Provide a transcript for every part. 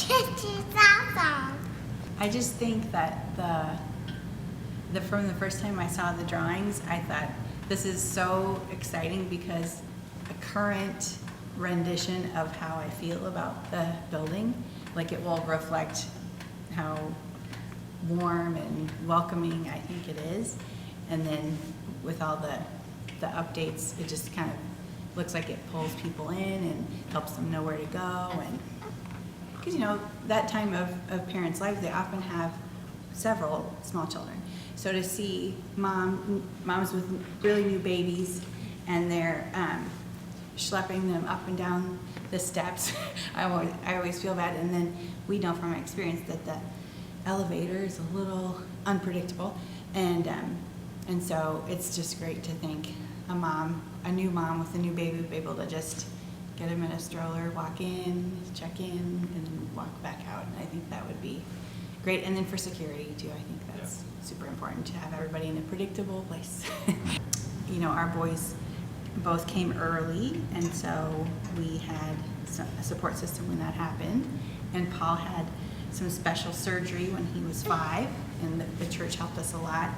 Church is awesome. I just think that from the first time I saw the drawings, I thought this is so exciting because a current rendition of how I feel about the building, like it will reflect how warm and welcoming I think it is. And then with all the updates, it just kind of looks like it pulls people in and helps them know where to go. And because that time of parents' lives, they often have several small children. So to see moms with really new babies and they're schlepping them up and down the steps, I always feel bad. And then we know from experience that the elevator is a little unpredictable, and so it's just great to think a new mom with a new baby would be able to just get him in a stroller, walk in, check in, and walk back out. And I think that would be great. And then for security too, I think that's super important to have everybody in a predictable place. Our boys both came early, and so we had a support system when that happened. And Paul had some special surgery when he was 5, and the church helped us a lot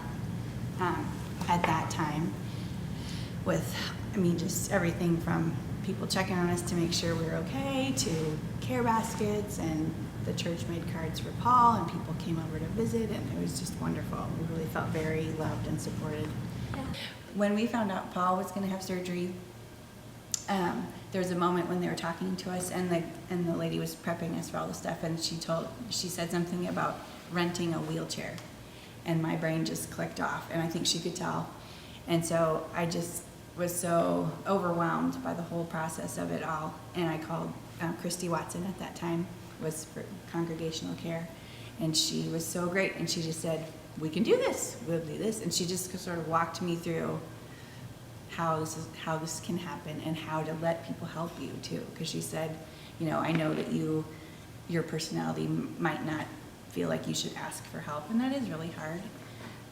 at that time with, just everything from people checking on us to make sure we were okay, to care baskets, and the church made cards for Paul, and people came over to visit, and it was just wonderful. We really felt very loved and supported. Yeah. When we found out Paul was going to have surgery, there was a moment when they were talking to us, and the lady was prepping us for all the stuff, and she said something about renting a wheelchair, and my brain just clicked off, and I think she could tell. And so I just was so overwhelmed by the whole process of it all, and I called Christy Watson at that time, was for congregational care, and she was so great, and she just said, we can do this, we'll do this, and she just sort of walked me through how this can happen and how to let people help you too, because she said, I know that your personality might not feel like you should ask for help, and that is really hard,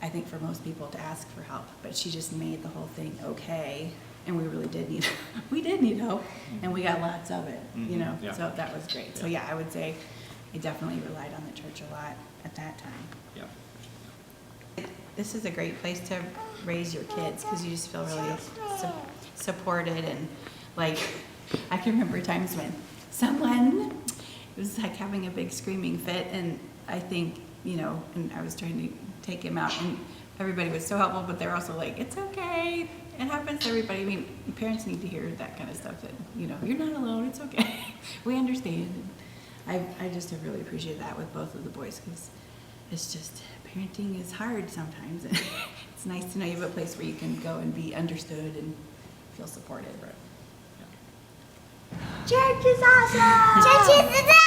I think, for most people to ask for help, but she just made the whole thing okay, and we really did need help, and we got lots of it, Yeah. So that was great. Yeah. So yeah, I would say I definitely relied on the church a lot at that time. Yeah. This is a great place to raise your kids because you just feel really supported, and like I can remember times when someone was like having a big screaming fit, and I think and I was trying to take him out, and everybody was so helpful, but they were also like, it's okay, it happens to everybody. Parents need to hear that kind of stuff, that you're not alone, it's okay, we understand. I just have really appreciated that with both of the boys, because it's just, parenting is hard sometimes. It's nice to know you have a place where you can go and be understood and feel supported. Right. Yeah. Church is awesome. Church is awesome.